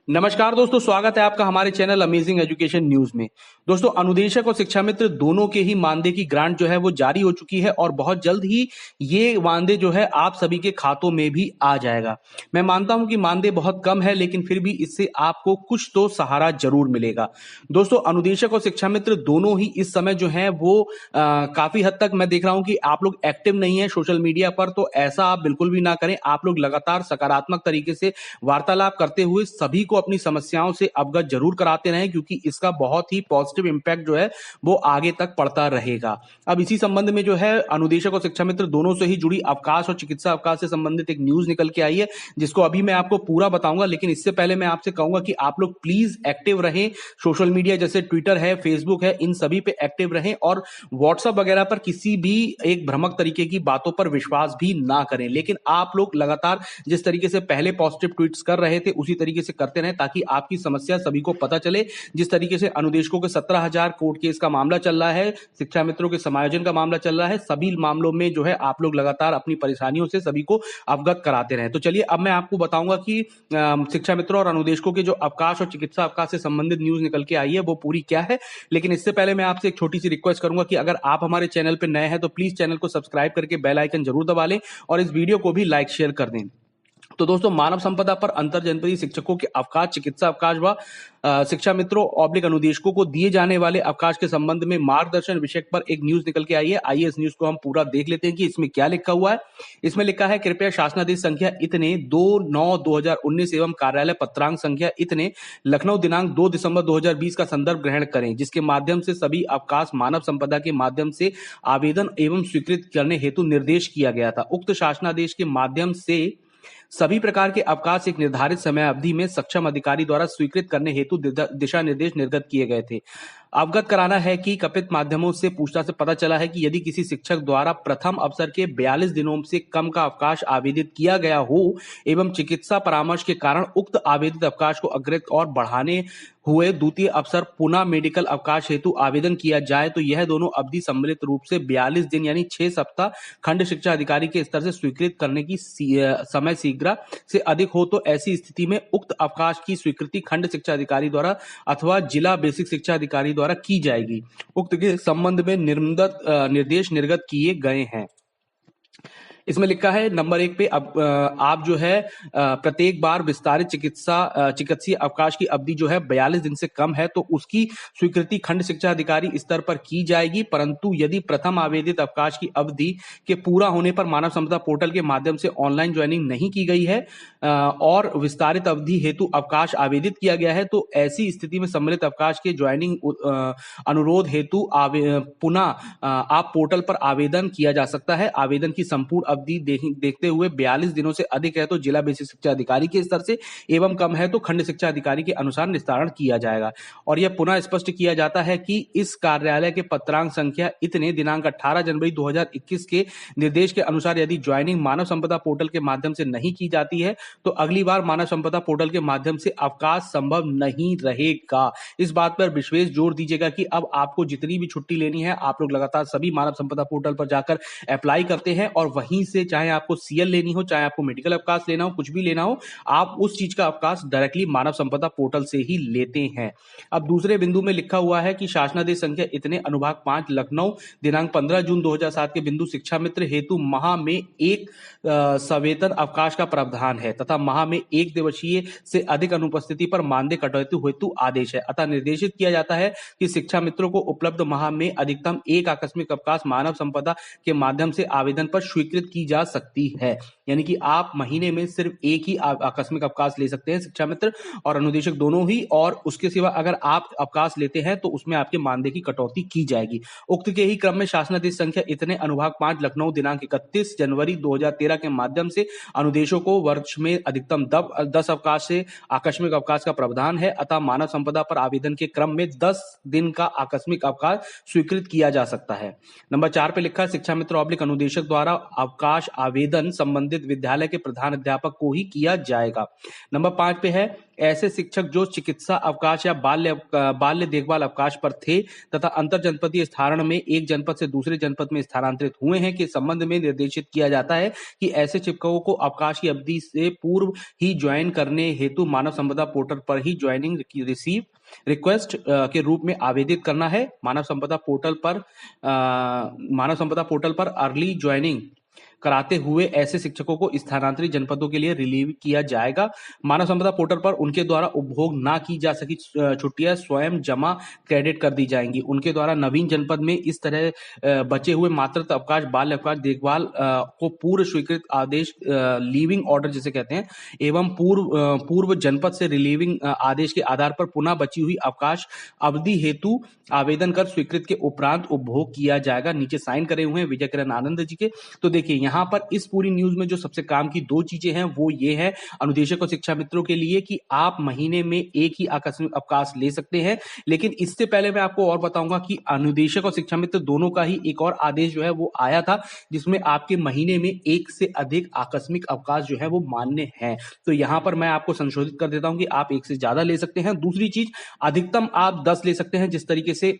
नमस्कार दोस्तों, स्वागत है आपका हमारे चैनल अमेजिंग एजुकेशन न्यूज में। दोस्तों, अनुदेशक और शिक्षा मित्र दोनों के ही मानदेय की ग्रांट जो है वो जारी हो चुकी है और बहुत जल्द ही ये मानदेय जो है आप सभी के खातों में भी आ जाएगा। मैं मानता हूं कि मानदेय बहुत कम है, लेकिन फिर भी इससे आपको कुछ तो सहारा जरूर मिलेगा। दोस्तों, अनुदेशक और शिक्षा मित्र दोनों ही इस समय जो है वो काफी हद तक मैं देख रहा हूं कि आप लोग एक्टिव नहीं है सोशल मीडिया पर, तो ऐसा आप बिल्कुल भी ना करें। आप लोग लगातार सकारात्मक तरीके से वार्तालाप करते हुए सभी को अपनी समस्याओं से अवगत जरूर कराते रहें, क्योंकि इसका बहुत ही पॉजिटिव इंपैक्ट जो है वो आगे तक पड़ता रहेगा। अब इसी संबंध में जो है अनुदेशक और शिक्षा मित्र दोनों से ही जुड़ी अवकाश और चिकित्सा अवकाश से संबंधित एक न्यूज निकल के आई है, जिसको अभी मैं आपको पूरा बताऊंगा। लेकिन इससे पहले मैं आपसे कहूंगा कि आप लोग प्लीज एक्टिव रहें। सोशल मीडिया जैसे ट्विटर है, फेसबुक है, इन सभी पे एक्टिव रहें और व्हाट्सएप वगैरह पर किसी भी एक भ्रामक तरीके की बातों पर विश्वास भी ना करें। लेकिन आप लोग लगातार जिस तरीके से पहले पॉजिटिव ट्वीट्स कर रहे थे उसी तरीके से करते रहें, ताकि आपकी समस्या सभी को पता चले। जिस तरीके से अनुदेशकों के 17,000 कोर्ट केस का मामला चल रहा है, शिक्षा मित्रों के समायोजन का मामला चल रहा है, सभी मामलों में जो है आप लोग लगातार अपनी परेशानियों से सभी को अवगत कराते रहें। तो चलिए अब मैं आपको बताऊंगा कि शिक्षा मित्रों और अनुदेशकों के जो अवकाश और चिकित्सा अवकाश से संबंधित न्यूज निकल के आई है वो पूरी क्या है। लेकिन इससे पहले मैं आपसे एक छोटी सी रिक्वेस्ट करूंगा कि अगर आप हमारे चैनल पर नए हैं तो प्लीज चैनल को सब्सक्राइब करके बेल आइकन जरूर दबा लें और इस वीडियो को भी लाइक शेयर कर दें। तो दोस्तों, मानव संपदा पर अंतर जनपदीय शिक्षकों के अवकाश, चिकित्सा अवकाश व शिक्षा मित्रों ऑब्लिक अनुदेशकों को दिए जाने वाले अवकाश के संबंध में मार्गदर्शन विषय पर एक न्यूज निकल के आई है। आइए इस न्यूज को हम पूरा देख लेते हैं कि इसमें क्या लिखा हुआ है। इसमें लिखा है, कृपया शासनादेश संख्या इतने 2/9/2019 एवं कार्यालय पत्रांक संख्या इतने लखनऊ दिनांक 2 दिसंबर 2020 का संदर्भ ग्रहण करें, जिसके माध्यम से सभी अवकाश मानव संपदा के माध्यम से आवेदन एवं स्वीकृत करने हेतु निर्देश किया गया था। उक्त शासनादेश के माध्यम से सभी प्रकार के अवकाश एक निर्धारित समय अवधि में सक्षम अधिकारी द्वारा स्वीकृत करने हेतु दिशा निर्देश निर्गत किए गए थे। अवगत कराना है कि कथित माध्यमों से पूछताछ से पता चला है कि यदि किसी शिक्षक द्वारा प्रथम अवसर के 42 दिनों से कम का अवकाश आवेदित किया गया हो एवं चिकित्सा परामर्श के कारण उक्त आवेदित अवकाश को अग्रिम और बढ़ाने हुए द्वितीय अवसर पुनः मेडिकल अवकाश हेतु आवेदन किया जाए, तो यह दोनों अवधि सम्मिलित रूप से 42 दिन यानी 6 सप्ताह खंड शिक्षा अधिकारी के स्तर से स्वीकृत करने की समय शीघ्र से अधिक हो, तो ऐसी स्थिति में उक्त अवकाश की स्वीकृति खंड शिक्षा अधिकारी द्वारा अथवा जिला बेसिक शिक्षा अधिकारी द्वारा की जाएगी। उक्त के संबंध में निर्देश निर्गत किए गए हैं। इसमें लिखा है नंबर 1 पे, अब आप जो है प्रत्येक बार विस्तारित चिकित्सीय अवकाश की अवधि जो है 42 दिन से कम है तो उसकी स्वीकृति खंड शिक्षा अधिकारी स्तर पर की जाएगी, परंतु यदि प्रथम आवेदित अवकाश की अवधि के पूरा होने पर मानव संपदा पोर्टल के माध्यम से ऑनलाइन ज्वाइनिंग नहीं की गई है और विस्तारित अवधि हेतु अवकाश आवेदित किया गया है, तो ऐसी स्थिति में सम्मिलित अवकाश के ज्वाइनिंग अनुरोध हेतु पुनः आप पोर्टल पर आवेदन किया जा सकता है। आवेदन की संपूर्ण अवधि देखते हुए 42 दिनों से अधिक है तो जिला बेसिक शिक्षा अधिकारी के स्तर से एवं कम है तो खंड शिक्षा अधिकारी के अनुसार निस्तारण किया जाएगा। और यह पुनः स्पष्ट किया जाता है कि इस कार्यालय के पत्रांक संख्या इतने दिनांक 18 जनवरी 2021 के निर्देश के अनुसार यदि ज्वाइनिंग मानव संपदा पोर्टल के माध्यम से नहीं की जाती है तो अगली बार मानव संपदा पोर्टल के माध्यम से अवकाश संभव नहीं रहेगा। इस बात पर विशेष जोर दीजिएगा कि अब आपको जितनी भी छुट्टी लेनी है आप लोग लगातार सभी मानव संपदा पोर्टल पर जाकर अप्लाई करते हैं और वहीं से चाहे आपको सीएल लेनी हो, चाहे आपको मेडिकल अवकाश लेना हो, कुछ भी लेना हो, आप उस चीज का अवकाश डायरेक्टली मानव संपदा पोर्टल से ही लेते हैं। अब दूसरे बिंदु में लिखा हुआ है कि शासनादेश संख्या इतने अनुभाग 5 लखनऊ दिनांक 15 जून 2007 के बिंदु शिक्षा मित्र हेतु माह में एक सवेतन अवकाश का प्रावधान है तथा माह में एक दिवसीय से अधिक अनुपस्थिति पर मानदेय कटौती हेतु आदेश है। अतः निर्देशित किया जाता है कि शिक्षा मित्रों को उपलब्ध माह में अधिकतम एक आकस्मिक अवकाश मानव संपदा के माध्यम से आवेदन पर स्वीकृत की जा सकती है। यानी कि आप महीने में सिर्फ एक ही आकस्मिक अवकाश ले सकते हैं शिक्षा मित्र और अनुदेशक दोनों ही, और उसके सिवा अगर आप अवकाश लेते हैं तो उसमें आपके मानदेय की कटौती की जाएगी। उक्त के ही क्रम में शासनादेश संख्या इतने अनुभाग 5 लखनऊ दिनांक 31 जनवरी 2013 के माध्यम से अनुदेशों को वर्ष में अधिकतम 10 अवकाश से आकस्मिक अवकाश का प्रावधान है। अतः मानव संपदा पर आवेदन के क्रम में 10 दिन का आकस्मिक अवकाश स्वीकृत किया जा सकता है। नंबर 4 पे लिखा है, शिक्षा मित्र ऑब्लिक अनुदेशक द्वारा अवकाश अवकाश आवेदन संबंधित विद्यालय के प्रधान अध्यापक को ही किया जाएगा। नंबर 5 पे है, ऐसे शिक्षक जो चिकित्सा अवकाश या बाल्य देखभाल अवकाश पर थे तथा अंतर जनपदीय स्थानांतरण में एक जनपद से दूसरे जनपद में स्थानांतरित हुए हैं के संबंध में निर्देशित किया जाता है कि ऐसे शिक्षकों को अवकाश की अवधि से पूर्व ही ज्वाइन करने हेतु मानव संपदा पोर्टल पर ही ज्वाइनिंग रिसीव रिक्वेस्ट के रूप में आवेदित करना है। मानव संपदा पोर्टल पर अर्ली ज्वाइनिंग कराते हुए ऐसे शिक्षकों को स्थानांतरित जनपदों के लिए रिलीव किया जाएगा। मानव संपदा पोर्टल पर उनके द्वारा उपभोग ना की जा सकी छुट्टियां स्वयं जमा क्रेडिट कर दी जाएंगी। उनके द्वारा नवीन जनपद में इस तरह बचे हुए मातृत्व अवकाश, बाल्य अवकाश, देखभाल को पूर्व स्वीकृत आदेश लीविंग ऑर्डर जिसे कहते हैं एवं पूर्व जनपद से रिलीविंग आदेश के आधार पर पुनः बची हुई अवकाश अवधि हेतु आवेदन कर स्वीकृत के उपरांत उपभोग किया जाएगा। नीचे साइन करे हुए हैं विजय किरण आनंद जी के। तो देखिए यहाँ पर इस पूरी न्यूज में जो सबसे काम की 2 चीजें हैं वो ये है अनुदेशक और शिक्षा मित्रों के लिए कि आप महीने में एक ही आकस्मिक अवकाश ले सकते हैं। लेकिन इससे पहले मैं आपको और बताऊंगा कि अनुदेशक और शिक्षा मित्र दोनों का ही एक और आदेश जो है वो आया था जिसमें आपके महीने में एक से अधिक आकस्मिक अवकाश जो है वो मान्य है। तो यहां पर मैं आपको संशोधित कर देता हूं कि आप एक से ज्यादा ले सकते हैं। दूसरी चीज, अधिकतम आप 10 ले सकते हैं। जिस तरीके से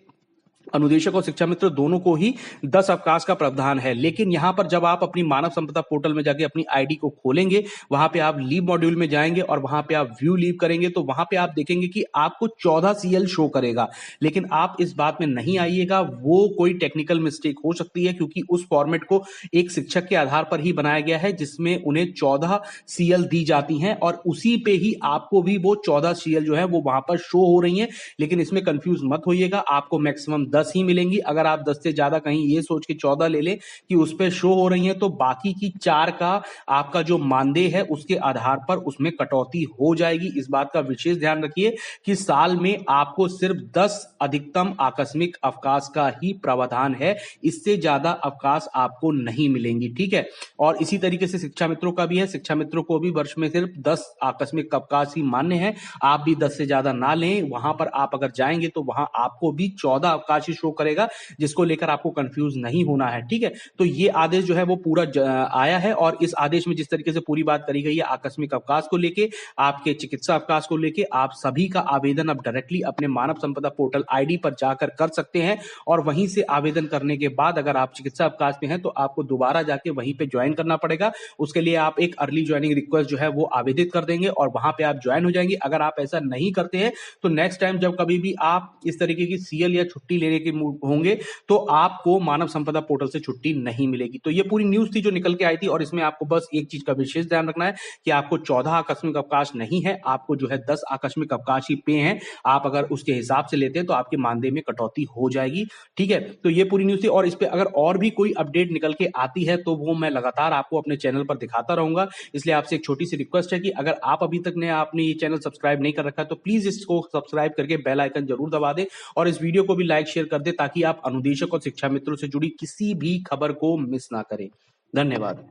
अनुदेशक और शिक्षा मित्र दोनों को ही 10 अवकाश का प्रावधान है। लेकिन यहां पर जब आप अपनी मानव संपदा पोर्टल में जाके अपनी आईडी को खोलेंगे, वहां पे आप लीव मॉड्यूल में जाएंगे और वहां पे आप व्यू लीव करेंगे तो वहां पे आप देखेंगे कि आपको 14 सीएल शो करेगा। लेकिन आप इस बात में नहीं आइएगा, वो कोई टेक्निकल मिस्टेक हो सकती है क्योंकि उस फॉर्मेट को एक शिक्षक के आधार पर ही बनाया गया है जिसमें उन्हें 14 सीएल दी जाती हैं और उसी पे ही आपको भी वो 14 सीएल जो है वो वहां पर शो हो रही है। लेकिन इसमें कंफ्यूज मत होइएगा, आपको मैक्सिमम 10 ही मिलेंगी। अगर आप 10 से ज्यादा कहीं ये सोच के 14 ले लें कि उस पे शो हो रही हैं तो बाकी की 4 का आपका जो मानदेय है उसके आधार पर उसमें कटौती हो जाएगी। इस बात का विशेष ध्यान रखिए कि साल में आपको सिर्फ 10 अधिकतम आकस्मिक अवकाश का ही प्रावधान है, इससे ज्यादा अवकाश आपको नहीं मिलेंगी। ठीक है, और इसी तरीके से शिक्षा मित्रों का भी है। शिक्षा मित्रों को भी वर्ष में सिर्फ 10 आकस्मिक अवकाश ही मान्य है। आप भी 10 से ज्यादा ना लें। वहां पर आप अगर जाएंगे तो वहां आपको भी 14 अवकाश ही शो करेगा, जिसको लेकर आपको कंफ्यूज नहीं होना है। ठीक है, तो ये आदेश जो है वो पूरा आया है और इस आदेश में जिस तरीके से पूरी बात करी गई है आकस्मिक अवकाश को लेके, आपके चिकित्सा अवकाश को लेके, आप सभी का आवेदन अब डायरेक्टली अपने मानव संपदा पोर्टल आईडी पर जाकर कर सकते हैं। और वहीं से आवेदन करने के बाद अगर आप चिकित्सा अवकाश में हैं तो आपको दोबारा जाके वहीं पे ज्वाइन करना पड़ेगा। उसके लिए आप एक अर्ली ज्वाइनिंग रिक्वेस्ट जो है वो आवेदित कर देंगे और वहां पे आप ज्वाइन हो जाएंगे। अगर आप ऐसा नहीं करते हैं तो नेक्स्ट टाइम जब कभी भी आप इस तरीके की सीएल या छुट्टी लेने के होंगे तो आपको मानव संपदा पोर्टल से छुट्टी नहीं मिलेगी। तो ये पूरी न्यूज थी जो निकल के आई थी और इसमें आपको बस एक चीज का विशेष ध्यान रखना है कि आपको 14 आकस्मिक अवकाश नहीं है, आपको जो है 10 आकस्मिक अवकाश ही पे हैं। आप अगर उसके हिसाब से लेते हैं तो आपके मानदेय में कटौती हो जाएगी। ठीक है, तो ये पूरी न्यूज थी और इस पे अगर और भी कोई अपडेट निकल के आती है तो वो मैं लगातार आपको अपने चैनल पर दिखाता रहूंगा। इसलिए आपसे एक छोटी सी रिक्वेस्ट है कि अगर आप अभी तक ने आपने ये चैनल सब्सक्राइब नहीं कर रखा है तो प्लीज इसको सब्सक्राइब करके बेल आइकन जरूर दबा दें और इस वीडियो को भी लाइक शेयर कर दें ताकि आप अनुदेशक और शिक्षा मित्रों से जुड़ी किसी भी खबर को मिस ना करें। धन्यवाद।